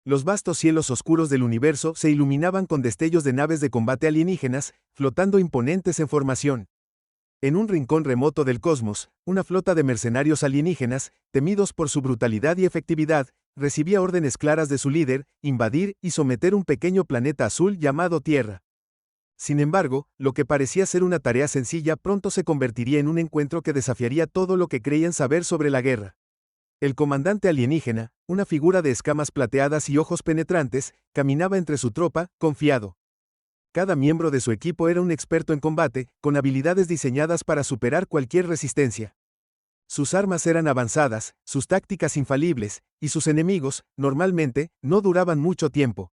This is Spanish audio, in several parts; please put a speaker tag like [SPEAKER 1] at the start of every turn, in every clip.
[SPEAKER 1] Los vastos cielos oscuros del universo se iluminaban con destellos de naves de combate alienígenas, flotando imponentes en formación. En un rincón remoto del cosmos, una flota de mercenarios alienígenas, temidos por su brutalidad y efectividad, recibía órdenes claras de su líder: invadir y someter un pequeño planeta azul llamado Tierra. Sin embargo, lo que parecía ser una tarea sencilla pronto se convertiría en un encuentro que desafiaría todo lo que creían saber sobre la guerra. El comandante alienígena, una figura de escamas plateadas y ojos penetrantes, caminaba entre su tropa, confiado. Cada miembro de su equipo era un experto en combate, con habilidades diseñadas para superar cualquier resistencia. Sus armas eran avanzadas, sus tácticas infalibles, y sus enemigos, normalmente, no duraban mucho tiempo.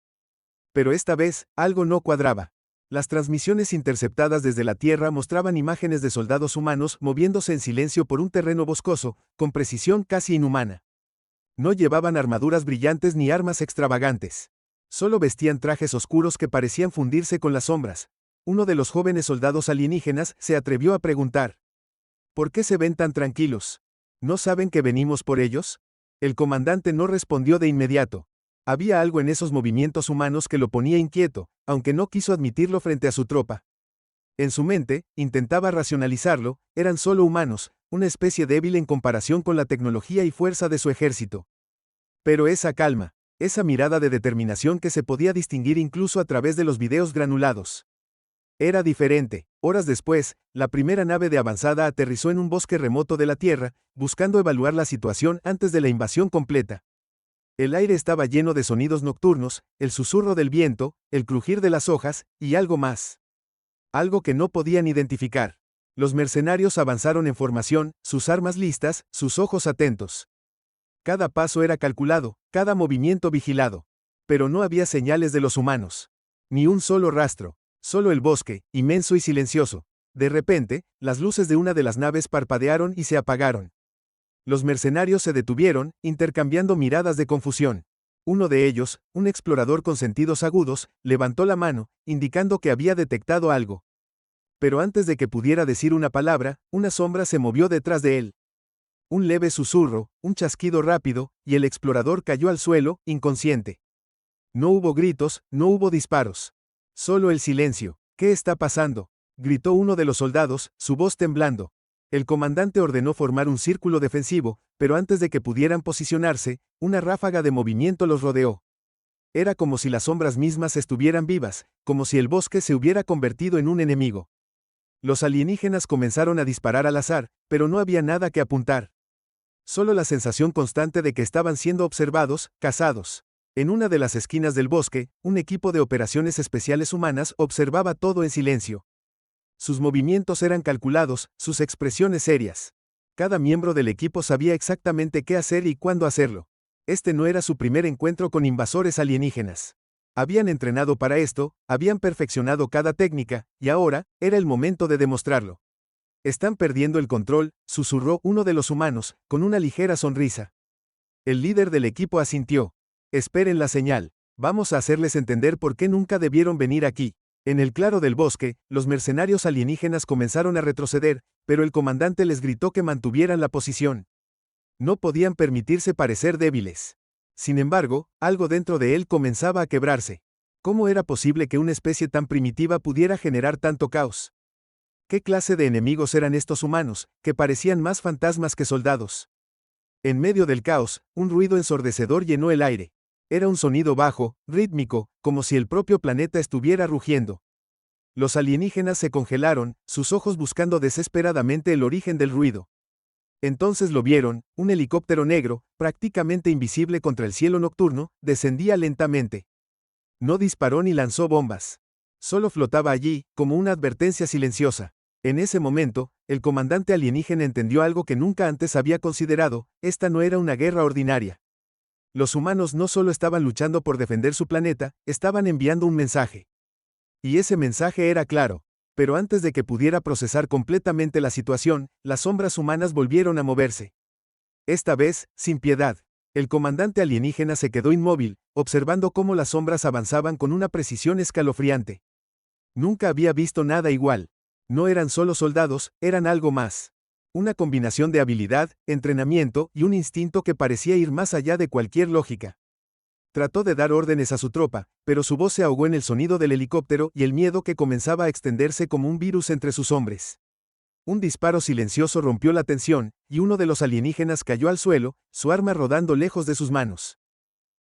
[SPEAKER 1] Pero esta vez, algo no cuadraba. Las transmisiones interceptadas desde la Tierra mostraban imágenes de soldados humanos moviéndose en silencio por un terreno boscoso, con precisión casi inhumana. No llevaban armaduras brillantes ni armas extravagantes. Solo vestían trajes oscuros que parecían fundirse con las sombras. Uno de los jóvenes soldados alienígenas se atrevió a preguntar: ¿por qué se ven tan tranquilos? ¿No saben que venimos por ellos? El comandante no respondió de inmediato. Había algo en esos movimientos humanos que lo ponía inquieto, aunque no quiso admitirlo frente a su tropa. En su mente, intentaba racionalizarlo: eran solo humanos, una especie débil en comparación con la tecnología y fuerza de su ejército. Pero esa calma, esa mirada de determinación que se podía distinguir incluso a través de los videos granulados. Era diferente. Horas después, la primera nave de avanzada aterrizó en un bosque remoto de la Tierra, buscando evaluar la situación antes de la invasión completa. El aire estaba lleno de sonidos nocturnos, el susurro del viento, el crujir de las hojas, y algo más. Algo que no podían identificar. Los mercenarios avanzaron en formación, sus armas listas, sus ojos atentos. Cada paso era calculado, cada movimiento vigilado. Pero no había señales de los humanos. Ni un solo rastro, solo el bosque, inmenso y silencioso. De repente, las luces de una de las naves parpadearon y se apagaron. Los mercenarios se detuvieron, intercambiando miradas de confusión. Uno de ellos, un explorador con sentidos agudos, levantó la mano, indicando que había detectado algo. Pero antes de que pudiera decir una palabra, una sombra se movió detrás de él. Un leve susurro, un chasquido rápido, y el explorador cayó al suelo, inconsciente. No hubo gritos, no hubo disparos. Solo el silencio. ¿Qué está pasando?, gritó uno de los soldados, su voz temblando. El comandante ordenó formar un círculo defensivo, pero antes de que pudieran posicionarse, una ráfaga de movimiento los rodeó. Era como si las sombras mismas estuvieran vivas, como si el bosque se hubiera convertido en un enemigo. Los alienígenas comenzaron a disparar al azar, pero no había nada que apuntar. Solo la sensación constante de que estaban siendo observados, cazados. En una de las esquinas del bosque, un equipo de operaciones especiales humanas observaba todo en silencio. Sus movimientos eran calculados, sus expresiones serias. Cada miembro del equipo sabía exactamente qué hacer y cuándo hacerlo. Este no era su primer encuentro con invasores alienígenas. Habían entrenado para esto, habían perfeccionado cada técnica, y ahora, era el momento de demostrarlo. Están perdiendo el control, susurró uno de los humanos, con una ligera sonrisa. El líder del equipo asintió. Esperen la señal. Vamos a hacerles entender por qué nunca debieron venir aquí. En el claro del bosque, los mercenarios alienígenas comenzaron a retroceder, pero el comandante les gritó que mantuvieran la posición. No podían permitirse parecer débiles. Sin embargo, algo dentro de él comenzaba a quebrarse. ¿Cómo era posible que una especie tan primitiva pudiera generar tanto caos? ¿Qué clase de enemigos eran estos humanos, que parecían más fantasmas que soldados? En medio del caos, un ruido ensordecedor llenó el aire. Era un sonido bajo, rítmico, como si el propio planeta estuviera rugiendo. Los alienígenas se congelaron, sus ojos buscando desesperadamente el origen del ruido. Entonces lo vieron: un helicóptero negro, prácticamente invisible contra el cielo nocturno, descendía lentamente. No disparó ni lanzó bombas. Solo flotaba allí, como una advertencia silenciosa. En ese momento, el comandante alienígena entendió algo que nunca antes había considerado: esta no era una guerra ordinaria. Los humanos no solo estaban luchando por defender su planeta, estaban enviando un mensaje. Y ese mensaje era claro. Pero antes de que pudiera procesar completamente la situación, las sombras humanas volvieron a moverse. Esta vez, sin piedad. El comandante alienígena se quedó inmóvil, observando cómo las sombras avanzaban con una precisión escalofriante. Nunca había visto nada igual. No eran solo soldados, eran algo más. Una combinación de habilidad, entrenamiento y un instinto que parecía ir más allá de cualquier lógica. Trató de dar órdenes a su tropa, pero su voz se ahogó en el sonido del helicóptero y el miedo que comenzaba a extenderse como un virus entre sus hombres. Un disparo silencioso rompió la tensión, y uno de los alienígenas cayó al suelo, su arma rodando lejos de sus manos.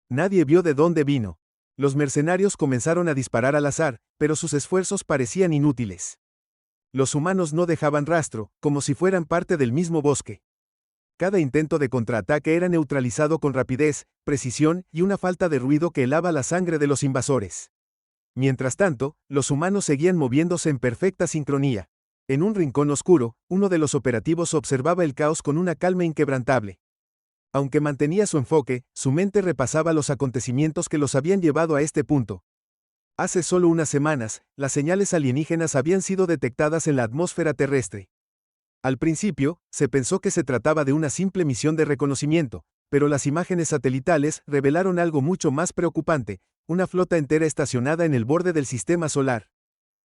[SPEAKER 1] Nadie vio de dónde vino. Los mercenarios comenzaron a disparar al azar, pero sus esfuerzos parecían inútiles. Los humanos no dejaban rastro, como si fueran parte del mismo bosque. Cada intento de contraataque era neutralizado con rapidez, precisión y una falta de ruido que helaba la sangre de los invasores. Mientras tanto, los humanos seguían moviéndose en perfecta sincronía. En un rincón oscuro, uno de los operativos observaba el caos con una calma inquebrantable. Aunque mantenía su enfoque, su mente repasaba los acontecimientos que los habían llevado a este punto. Hace solo unas semanas, las señales alienígenas habían sido detectadas en la atmósfera terrestre. Al principio, se pensó que se trataba de una simple misión de reconocimiento, pero las imágenes satelitales revelaron algo mucho más preocupante: una flota entera estacionada en el borde del sistema solar.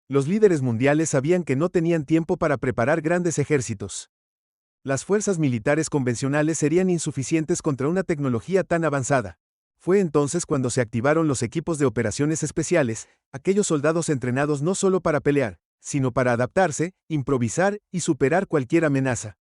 [SPEAKER 1] Los líderes mundiales sabían que no tenían tiempo para preparar grandes ejércitos. Las fuerzas militares convencionales serían insuficientes contra una tecnología tan avanzada. Fue entonces cuando se activaron los equipos de operaciones especiales, aquellos soldados entrenados no solo para pelear, sino para adaptarse, improvisar y superar cualquier amenaza.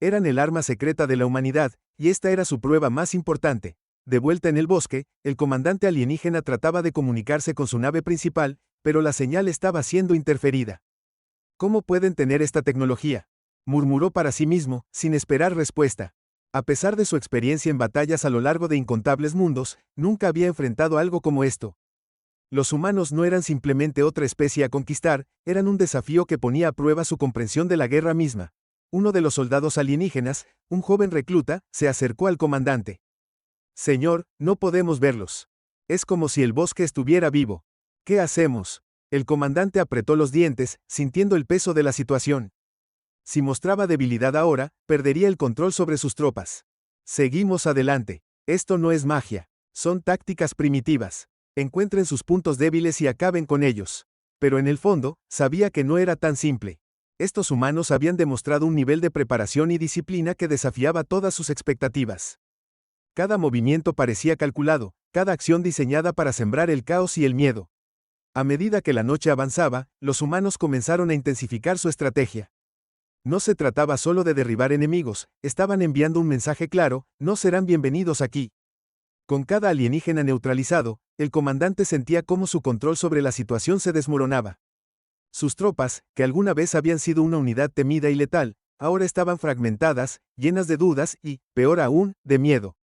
[SPEAKER 1] Eran el arma secreta de la humanidad, y esta era su prueba más importante. De vuelta en el bosque, el comandante alienígena trataba de comunicarse con su nave principal, pero la señal estaba siendo interferida. ¿Cómo pueden tener esta tecnología?, murmuró para sí mismo, sin esperar respuesta. A pesar de su experiencia en batallas a lo largo de incontables mundos, nunca había enfrentado algo como esto. Los humanos no eran simplemente otra especie a conquistar, eran un desafío que ponía a prueba su comprensión de la guerra misma. Uno de los soldados alienígenas, un joven recluta, se acercó al comandante. «Señor, no podemos verlos. Es como si el bosque estuviera vivo. ¿Qué hacemos?». El comandante apretó los dientes, sintiendo el peso de la situación. Si mostraba debilidad ahora, perdería el control sobre sus tropas. «Seguimos adelante. Esto no es magia. Son tácticas primitivas. Encuentren sus puntos débiles y acaben con ellos». Pero en el fondo, sabía que no era tan simple. Estos humanos habían demostrado un nivel de preparación y disciplina que desafiaba todas sus expectativas. Cada movimiento parecía calculado, cada acción diseñada para sembrar el caos y el miedo. A medida que la noche avanzaba, los humanos comenzaron a intensificar su estrategia. No se trataba solo de derribar enemigos, estaban enviando un mensaje claro: no serán bienvenidos aquí. Con cada alienígena neutralizado, el comandante sentía cómo su control sobre la situación se desmoronaba. Sus tropas, que alguna vez habían sido una unidad temida y letal, ahora estaban fragmentadas, llenas de dudas y, peor aún, de miedo.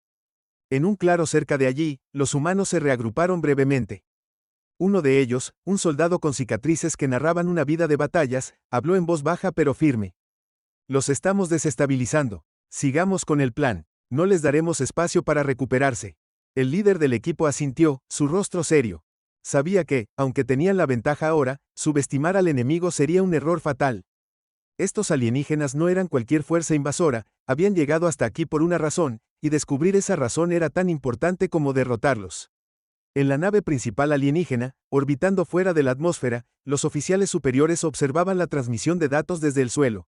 [SPEAKER 1] En un claro cerca de allí, los humanos se reagruparon brevemente. Uno de ellos, un soldado con cicatrices que narraban una vida de batallas, habló en voz baja pero firme. «Los estamos desestabilizando. Sigamos con el plan. No les daremos espacio para recuperarse». El líder del equipo asintió, su rostro serio. Sabía que, aunque tenían la ventaja ahora, subestimar al enemigo sería un error fatal. Estos alienígenas no eran cualquier fuerza invasora, habían llegado hasta aquí por una razón, y descubrir esa razón era tan importante como derrotarlos. En la nave principal alienígena, orbitando fuera de la atmósfera, los oficiales superiores observaban la transmisión de datos desde el suelo.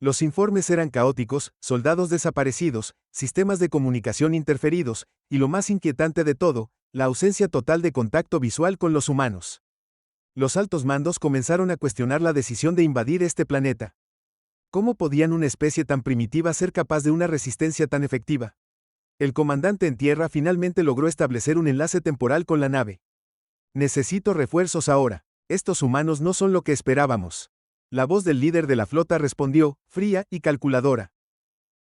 [SPEAKER 1] Los informes eran caóticos: soldados desaparecidos, sistemas de comunicación interferidos, y lo más inquietante de todo, la ausencia total de contacto visual con los humanos. Los altos mandos comenzaron a cuestionar la decisión de invadir este planeta. ¿Cómo podían una especie tan primitiva ser capaz de una resistencia tan efectiva? El comandante en tierra finalmente logró establecer un enlace temporal con la nave. «Necesito refuerzos ahora. Estos humanos no son lo que esperábamos». La voz del líder de la flota respondió, fría y calculadora.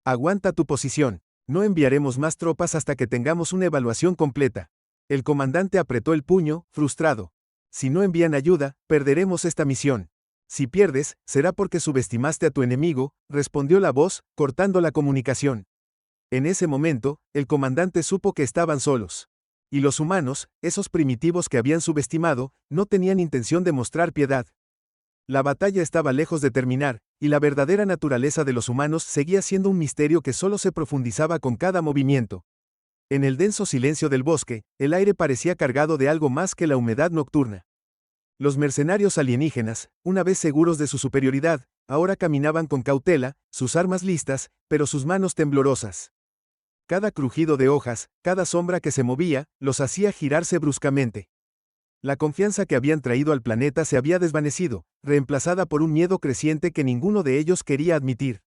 [SPEAKER 1] «Aguanta tu posición. No enviaremos más tropas hasta que tengamos una evaluación completa». El comandante apretó el puño, frustrado. «Si no envían ayuda, perderemos esta misión». «Si pierdes, será porque subestimaste a tu enemigo», respondió la voz, cortando la comunicación. En ese momento, el comandante supo que estaban solos. Y los humanos, esos primitivos que habían subestimado, no tenían intención de mostrar piedad. La batalla estaba lejos de terminar, y la verdadera naturaleza de los humanos seguía siendo un misterio que solo se profundizaba con cada movimiento. En el denso silencio del bosque, el aire parecía cargado de algo más que la humedad nocturna. Los mercenarios alienígenas, una vez seguros de su superioridad, ahora caminaban con cautela, sus armas listas, pero sus manos temblorosas. Cada crujido de hojas, cada sombra que se movía, los hacía girarse bruscamente. La confianza que habían traído al planeta se había desvanecido, reemplazada por un miedo creciente que ninguno de ellos quería admitir.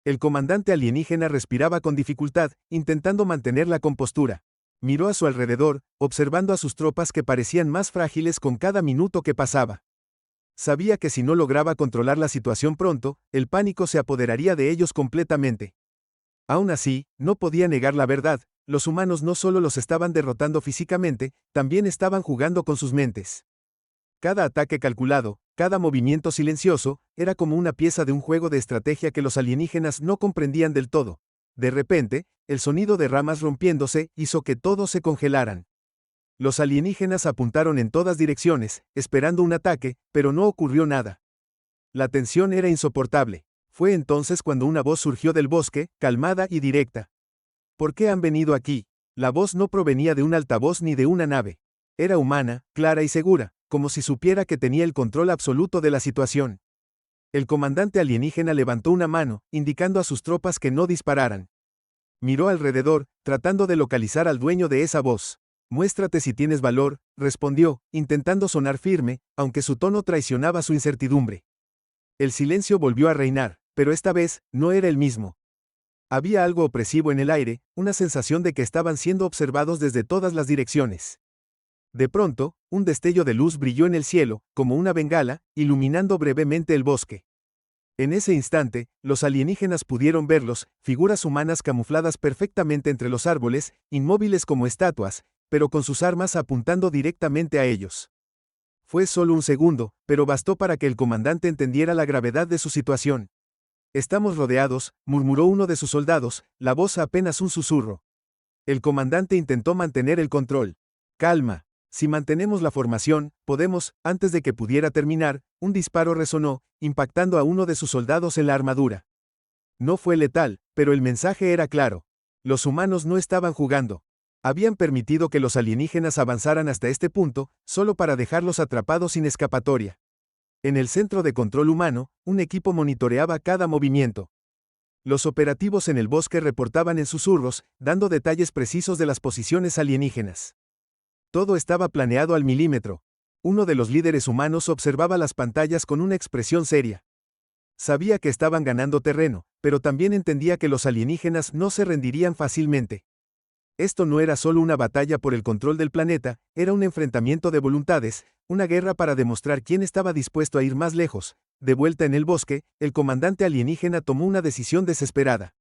[SPEAKER 1] El comandante alienígena respiraba con dificultad, intentando mantener la compostura. Miró a su alrededor, observando a sus tropas que parecían más frágiles con cada minuto que pasaba. Sabía que si no lograba controlar la situación pronto, el pánico se apoderaría de ellos completamente. Aún así, no podía negar la verdad, los humanos no solo los estaban derrotando físicamente, también estaban jugando con sus mentes. Cada ataque calculado, cada movimiento silencioso, era como una pieza de un juego de estrategia que los alienígenas no comprendían del todo. De repente, el sonido de ramas rompiéndose hizo que todos se congelaran. Los alienígenas apuntaron en todas direcciones, esperando un ataque, pero no ocurrió nada. La tensión era insoportable. Fue entonces cuando una voz surgió del bosque, calmada y directa. ¿Por qué han venido aquí? La voz no provenía de un altavoz ni de una nave. Era humana, clara y segura, como si supiera que tenía el control absoluto de la situación. El comandante alienígena levantó una mano, indicando a sus tropas que no dispararan. Miró alrededor, tratando de localizar al dueño de esa voz. Muéstrate si tienes valor, respondió, intentando sonar firme, aunque su tono traicionaba su incertidumbre. El silencio volvió a reinar, pero esta vez, no era el mismo. Había algo opresivo en el aire, una sensación de que estaban siendo observados desde todas las direcciones. De pronto, un destello de luz brilló en el cielo, como una bengala, iluminando brevemente el bosque. En ese instante, los alienígenas pudieron verlos, figuras humanas camufladas perfectamente entre los árboles, inmóviles como estatuas, pero con sus armas apuntando directamente a ellos. Fue solo un segundo, pero bastó para que el comandante entendiera la gravedad de su situación. Estamos rodeados, murmuró uno de sus soldados, la voz apenas un susurro. El comandante intentó mantener el control. Calma. Si mantenemos la formación, podemos, antes de que pudiera terminar, un disparo resonó, impactando a uno de sus soldados en la armadura. No fue letal, pero el mensaje era claro. Los humanos no estaban jugando. Habían permitido que los alienígenas avanzaran hasta este punto, solo para dejarlos atrapados sin escapatoria. En el centro de control humano, un equipo monitoreaba cada movimiento. Los operativos en el bosque reportaban en susurros, dando detalles precisos de las posiciones alienígenas. Todo estaba planeado al milímetro. Uno de los líderes humanos observaba las pantallas con una expresión seria. Sabía que estaban ganando terreno, pero también entendía que los alienígenas no se rendirían fácilmente. Esto no era solo una batalla por el control del planeta, era un enfrentamiento de voluntades, una guerra para demostrar quién estaba dispuesto a ir más lejos. De vuelta en el bosque, el comandante alienígena tomó una decisión desesperada.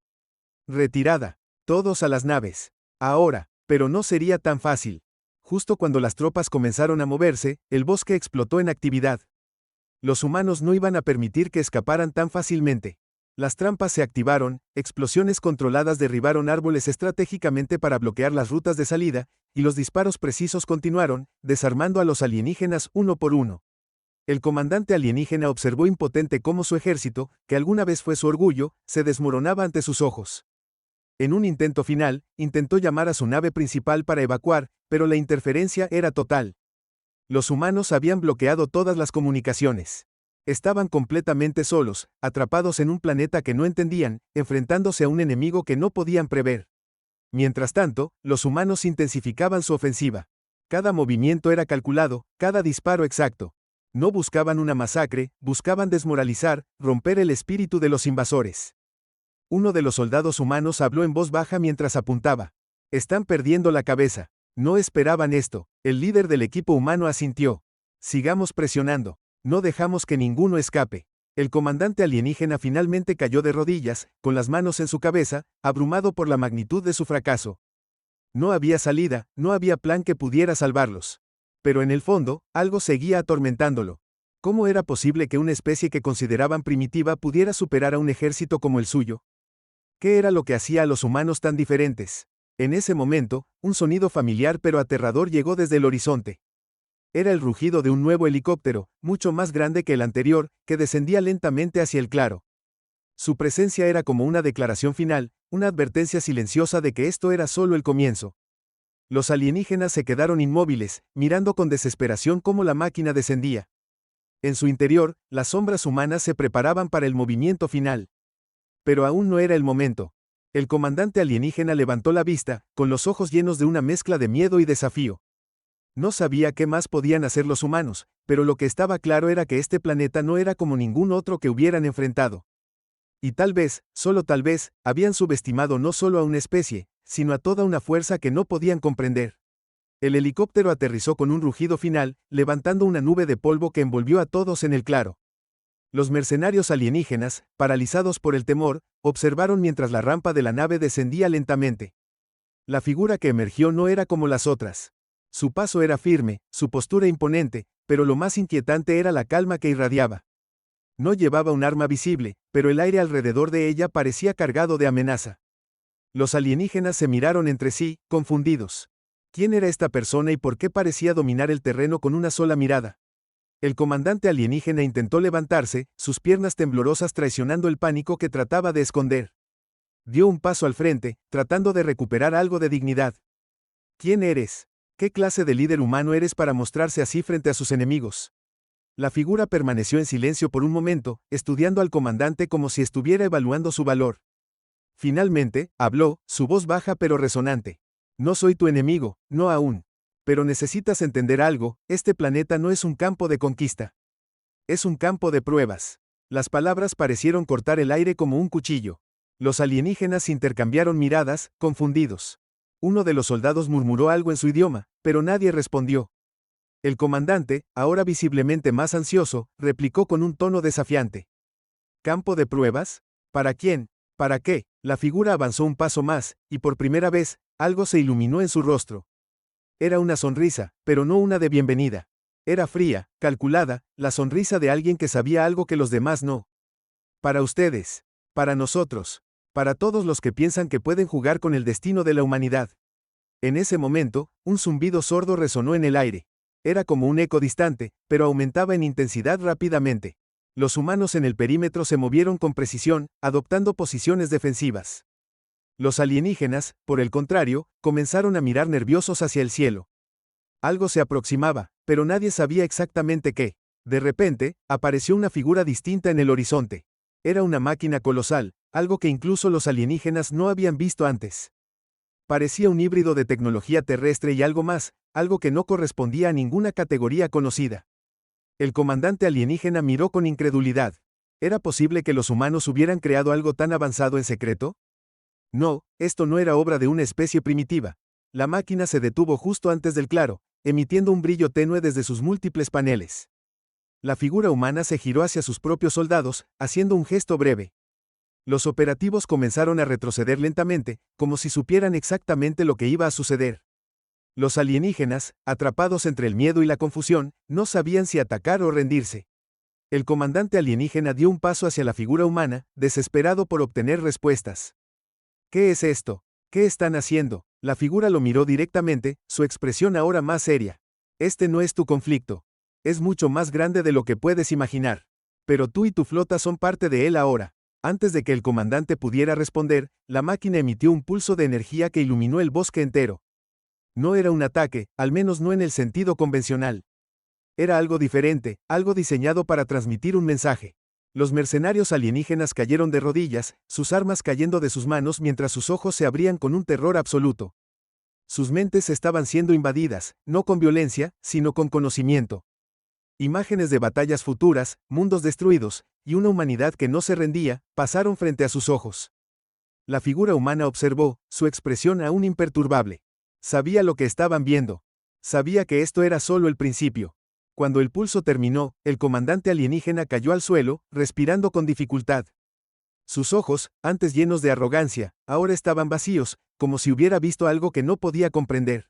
[SPEAKER 1] Retirada. Todos a las naves. Ahora, pero no sería tan fácil. Justo cuando las tropas comenzaron a moverse, el bosque explotó en actividad. Los humanos no iban a permitir que escaparan tan fácilmente. Las trampas se activaron, explosiones controladas derribaron árboles estratégicamente para bloquear las rutas de salida, y los disparos precisos continuaron, desarmando a los alienígenas uno por uno. El comandante alienígena observó impotente cómo su ejército, que alguna vez fue su orgullo, se desmoronaba ante sus ojos. En un intento final, intentó llamar a su nave principal para evacuar, pero la interferencia era total. Los humanos habían bloqueado todas las comunicaciones. Estaban completamente solos, atrapados en un planeta que no entendían, enfrentándose a un enemigo que no podían prever. Mientras tanto, los humanos intensificaban su ofensiva. Cada movimiento era calculado, cada disparo exacto. No buscaban una masacre, buscaban desmoralizar, romper el espíritu de los invasores. Uno de los soldados humanos habló en voz baja mientras apuntaba. Están perdiendo la cabeza. No esperaban esto. El líder del equipo humano asintió. Sigamos presionando. No dejamos que ninguno escape. El comandante alienígena finalmente cayó de rodillas, con las manos en su cabeza, abrumado por la magnitud de su fracaso. No había salida, no había plan que pudiera salvarlos. Pero en el fondo, algo seguía atormentándolo. ¿Cómo era posible que una especie que consideraban primitiva pudiera superar a un ejército como el suyo? ¿Qué era lo que hacía a los humanos tan diferentes? En ese momento, un sonido familiar pero aterrador llegó desde el horizonte. Era el rugido de un nuevo helicóptero, mucho más grande que el anterior, que descendía lentamente hacia el claro. Su presencia era como una declaración final, una advertencia silenciosa de que esto era solo el comienzo. Los alienígenas se quedaron inmóviles, mirando con desesperación cómo la máquina descendía. En su interior, las sombras humanas se preparaban para el movimiento final. Pero aún no era el momento. El comandante alienígena levantó la vista, con los ojos llenos de una mezcla de miedo y desafío. No sabía qué más podían hacer los humanos, pero lo que estaba claro era que este planeta no era como ningún otro que hubieran enfrentado. Y tal vez, solo tal vez, habían subestimado no solo a una especie, sino a toda una fuerza que no podían comprender. El helicóptero aterrizó con un rugido final, levantando una nube de polvo que envolvió a todos en el claro. Los mercenarios alienígenas, paralizados por el temor, observaron mientras la rampa de la nave descendía lentamente. La figura que emergió no era como las otras. Su paso era firme, su postura imponente, pero lo más inquietante era la calma que irradiaba. No llevaba un arma visible, pero el aire alrededor de ella parecía cargado de amenaza. Los alienígenas se miraron entre sí, confundidos. ¿Quién era esta persona y por qué parecía dominar el terreno con una sola mirada? El comandante alienígena intentó levantarse, sus piernas temblorosas traicionando el pánico que trataba de esconder. Dio un paso al frente, tratando de recuperar algo de dignidad. ¿Quién eres? ¿Qué clase de líder humano eres para mostrarse así frente a sus enemigos? La figura permaneció en silencio por un momento, estudiando al comandante como si estuviera evaluando su valor. Finalmente, habló, su voz baja pero resonante. No soy tu enemigo, no aún. Pero necesitas entender algo, este planeta no es un campo de conquista. Es un campo de pruebas. Las palabras parecieron cortar el aire como un cuchillo. Los alienígenas intercambiaron miradas, confundidos. Uno de los soldados murmuró algo en su idioma, pero nadie respondió. El comandante, ahora visiblemente más ansioso, replicó con un tono desafiante. ¿Campo de pruebas? ¿Para quién? ¿Para qué? La figura avanzó un paso más, y por primera vez, algo se iluminó en su rostro. Era una sonrisa, pero no una de bienvenida. Era fría, calculada, la sonrisa de alguien que sabía algo que los demás no. Para ustedes. Para nosotros. Para todos los que piensan que pueden jugar con el destino de la humanidad. En ese momento, un zumbido sordo resonó en el aire. Era como un eco distante, pero aumentaba en intensidad rápidamente. Los humanos en el perímetro se movieron con precisión, adoptando posiciones defensivas. Los alienígenas, por el contrario, comenzaron a mirar nerviosos hacia el cielo. Algo se aproximaba, pero nadie sabía exactamente qué. De repente, apareció una figura distinta en el horizonte. Era una máquina colosal, algo que incluso los alienígenas no habían visto antes. Parecía un híbrido de tecnología terrestre y algo más, algo que no correspondía a ninguna categoría conocida. El comandante alienígena miró con incredulidad. ¿Era posible que los humanos hubieran creado algo tan avanzado en secreto? No, esto no era obra de una especie primitiva. La máquina se detuvo justo antes del claro, emitiendo un brillo tenue desde sus múltiples paneles. La figura humana se giró hacia sus propios soldados, haciendo un gesto breve. Los operativos comenzaron a retroceder lentamente, como si supieran exactamente lo que iba a suceder. Los alienígenas, atrapados entre el miedo y la confusión, no sabían si atacar o rendirse. El comandante alienígena dio un paso hacia la figura humana, desesperado por obtener respuestas. ¿Qué es esto? ¿Qué están haciendo? La figura lo miró directamente, su expresión ahora más seria. Este no es tu conflicto. Es mucho más grande de lo que puedes imaginar. Pero tú y tu flota son parte de él ahora. Antes de que el comandante pudiera responder, la máquina emitió un pulso de energía que iluminó el bosque entero. No era un ataque, al menos no en el sentido convencional. Era algo diferente, algo diseñado para transmitir un mensaje. Los mercenarios alienígenas cayeron de rodillas, sus armas cayendo de sus manos mientras sus ojos se abrían con un terror absoluto. Sus mentes estaban siendo invadidas, no con violencia, sino con conocimiento. Imágenes de batallas futuras, mundos destruidos, y una humanidad que no se rendía, pasaron frente a sus ojos. La figura humana observó, su expresión aún imperturbable. Sabía lo que estaban viendo. Sabía que esto era solo el principio. Cuando el pulso terminó, el comandante alienígena cayó al suelo, respirando con dificultad. Sus ojos, antes llenos de arrogancia, ahora estaban vacíos, como si hubiera visto algo que no podía comprender.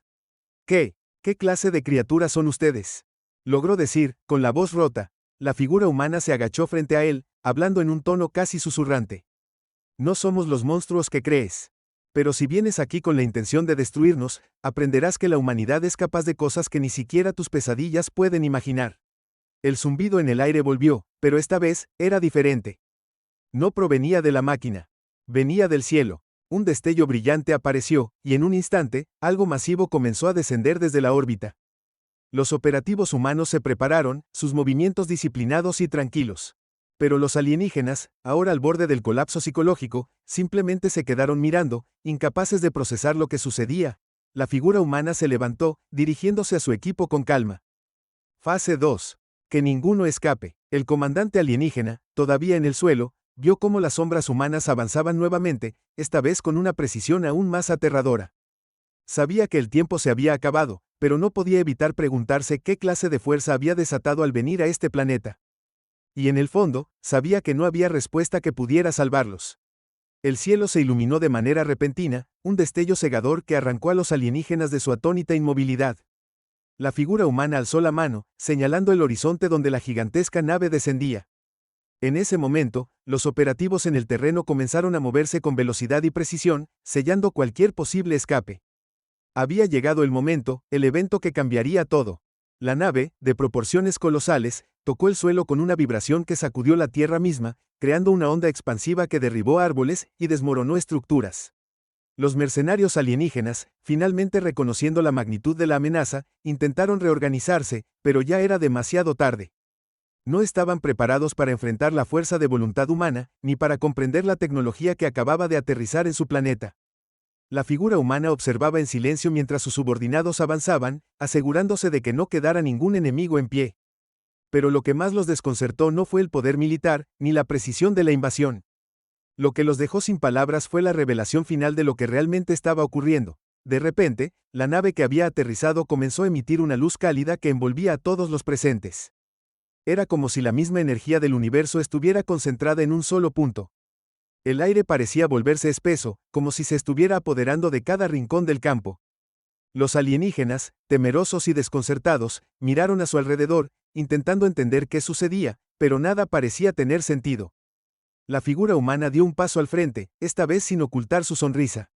[SPEAKER 1] ¿Qué? ¿Qué clase de criaturas son ustedes? Logró decir, con la voz rota. La figura humana se agachó frente a él, hablando en un tono casi susurrante. No somos los monstruos que crees. Pero si vienes aquí con la intención de destruirnos, aprenderás que la humanidad es capaz de cosas que ni siquiera tus pesadillas pueden imaginar. El zumbido en el aire volvió, pero esta vez, era diferente. No provenía de la máquina. Venía del cielo. Un destello brillante apareció, y en un instante, algo masivo comenzó a descender desde la órbita. Los operativos humanos se prepararon, sus movimientos disciplinados y tranquilos. Pero los alienígenas, ahora al borde del colapso psicológico, simplemente se quedaron mirando, incapaces de procesar lo que sucedía. La figura humana se levantó, dirigiéndose a su equipo con calma. Fase 2. Que ninguno escape. El comandante alienígena, todavía en el suelo, vio cómo las sombras humanas avanzaban nuevamente, esta vez con una precisión aún más aterradora. Sabía que el tiempo se había acabado, pero no podía evitar preguntarse qué clase de fuerza había desatado al venir a este planeta. Y en el fondo, sabía que no había respuesta que pudiera salvarlos. El cielo se iluminó de manera repentina, un destello cegador que arrancó a los alienígenas de su atónita inmovilidad. La figura humana alzó la mano, señalando el horizonte donde la gigantesca nave descendía. En ese momento, los operativos en el terreno comenzaron a moverse con velocidad y precisión, sellando cualquier posible escape. Había llegado el momento, el evento que cambiaría todo. La nave, de proporciones colosales, tocó el suelo con una vibración que sacudió la tierra misma, creando una onda expansiva que derribó árboles y desmoronó estructuras. Los mercenarios alienígenas, finalmente reconociendo la magnitud de la amenaza, intentaron reorganizarse, pero ya era demasiado tarde. No estaban preparados para enfrentar la fuerza de voluntad humana, ni para comprender la tecnología que acababa de aterrizar en su planeta. La figura humana observaba en silencio mientras sus subordinados avanzaban, asegurándose de que no quedara ningún enemigo en pie. Pero lo que más los desconcertó no fue el poder militar, ni la precisión de la invasión. Lo que los dejó sin palabras fue la revelación final de lo que realmente estaba ocurriendo. De repente, la nave que había aterrizado comenzó a emitir una luz cálida que envolvía a todos los presentes. Era como si la misma energía del universo estuviera concentrada en un solo punto. El aire parecía volverse espeso, como si se estuviera apoderando de cada rincón del campo. Los alienígenas, temerosos y desconcertados, miraron a su alrededor, intentando entender qué sucedía, pero nada parecía tener sentido. La figura humana dio un paso al frente, esta vez sin ocultar su sonrisa.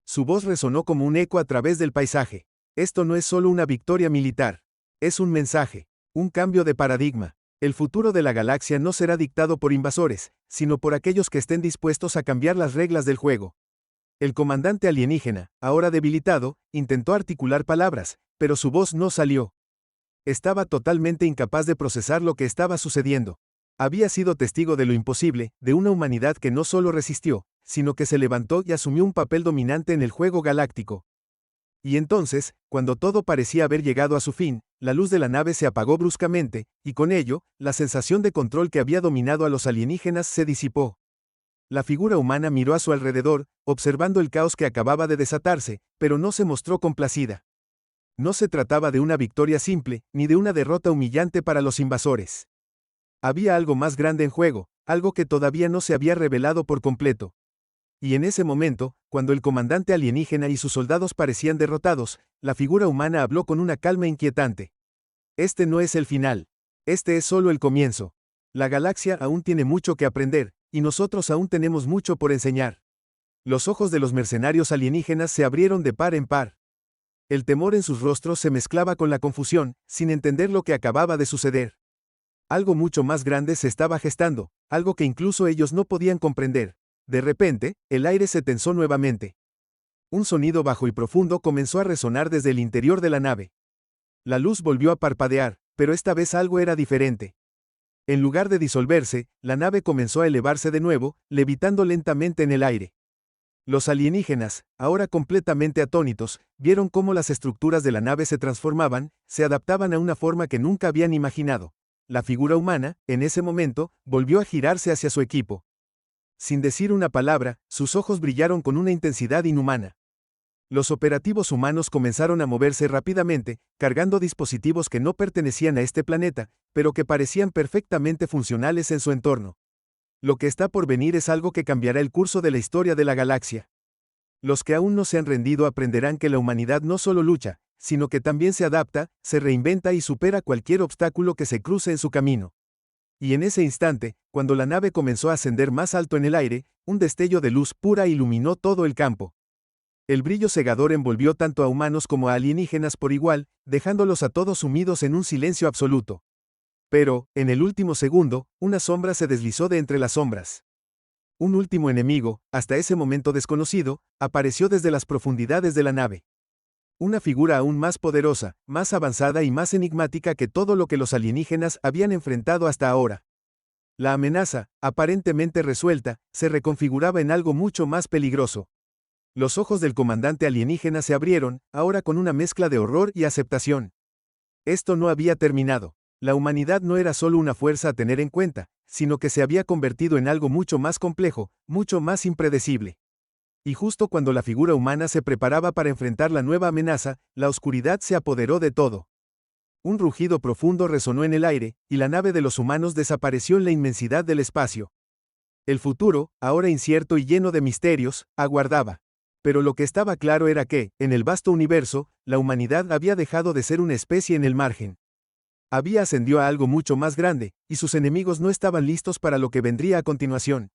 [SPEAKER 1] Su voz resonó como un eco a través del paisaje. Esto no es solo una victoria militar. Es un mensaje, un cambio de paradigma. El futuro de la galaxia no será dictado por invasores, sino por aquellos que estén dispuestos a cambiar las reglas del juego. El comandante alienígena, ahora debilitado, intentó articular palabras, pero su voz no salió. Estaba totalmente incapaz de procesar lo que estaba sucediendo. Había sido testigo de lo imposible, de una humanidad que no solo resistió, sino que se levantó y asumió un papel dominante en el juego galáctico. Y entonces, cuando todo parecía haber llegado a su fin, la luz de la nave se apagó bruscamente, y con ello, la sensación de control que había dominado a los alienígenas se disipó. La figura humana miró a su alrededor, observando el caos que acababa de desatarse, pero no se mostró complacida. No se trataba de una victoria simple, ni de una derrota humillante para los invasores. Había algo más grande en juego, algo que todavía no se había revelado por completo. Y en ese momento, cuando el comandante alienígena y sus soldados parecían derrotados, la figura humana habló con una calma inquietante. Este no es el final. Este es solo el comienzo. La galaxia aún tiene mucho que aprender, y nosotros aún tenemos mucho por enseñar. Los ojos de los mercenarios alienígenas se abrieron de par en par. El temor en sus rostros se mezclaba con la confusión, sin entender lo que acababa de suceder. Algo mucho más grande se estaba gestando, algo que incluso ellos no podían comprender. De repente, el aire se tensó nuevamente. Un sonido bajo y profundo comenzó a resonar desde el interior de la nave. La luz volvió a parpadear, pero esta vez algo era diferente. En lugar de disolverse, la nave comenzó a elevarse de nuevo, levitando lentamente en el aire. Los alienígenas, ahora completamente atónitos, vieron cómo las estructuras de la nave se transformaban, se adaptaban a una forma que nunca habían imaginado. La figura humana, en ese momento, volvió a girarse hacia su equipo. Sin decir una palabra, sus ojos brillaron con una intensidad inhumana. Los operativos humanos comenzaron a moverse rápidamente, cargando dispositivos que no pertenecían a este planeta, pero que parecían perfectamente funcionales en su entorno. Lo que está por venir es algo que cambiará el curso de la historia de la galaxia. Los que aún no se han rendido aprenderán que la humanidad no solo lucha, sino que también se adapta, se reinventa y supera cualquier obstáculo que se cruce en su camino. Y en ese instante, cuando la nave comenzó a ascender más alto en el aire, un destello de luz pura iluminó todo el campo. El brillo cegador envolvió tanto a humanos como a alienígenas por igual, dejándolos a todos sumidos en un silencio absoluto. Pero, en el último segundo, una sombra se deslizó de entre las sombras. Un último enemigo, hasta ese momento desconocido, apareció desde las profundidades de la nave. Una figura aún más poderosa, más avanzada y más enigmática que todo lo que los alienígenas habían enfrentado hasta ahora. La amenaza, aparentemente resuelta, se reconfiguraba en algo mucho más peligroso. Los ojos del comandante alienígena se abrieron, ahora con una mezcla de horror y aceptación. Esto no había terminado. La humanidad no era solo una fuerza a tener en cuenta, sino que se había convertido en algo mucho más complejo, mucho más impredecible. Y justo cuando la figura humana se preparaba para enfrentar la nueva amenaza, la oscuridad se apoderó de todo. Un rugido profundo resonó en el aire, y la nave de los humanos desapareció en la inmensidad del espacio. El futuro, ahora incierto y lleno de misterios, aguardaba. Pero lo que estaba claro era que, en el vasto universo, la humanidad había dejado de ser una especie en el margen. Había ascendido a algo mucho más grande, y sus enemigos no estaban listos para lo que vendría a continuación.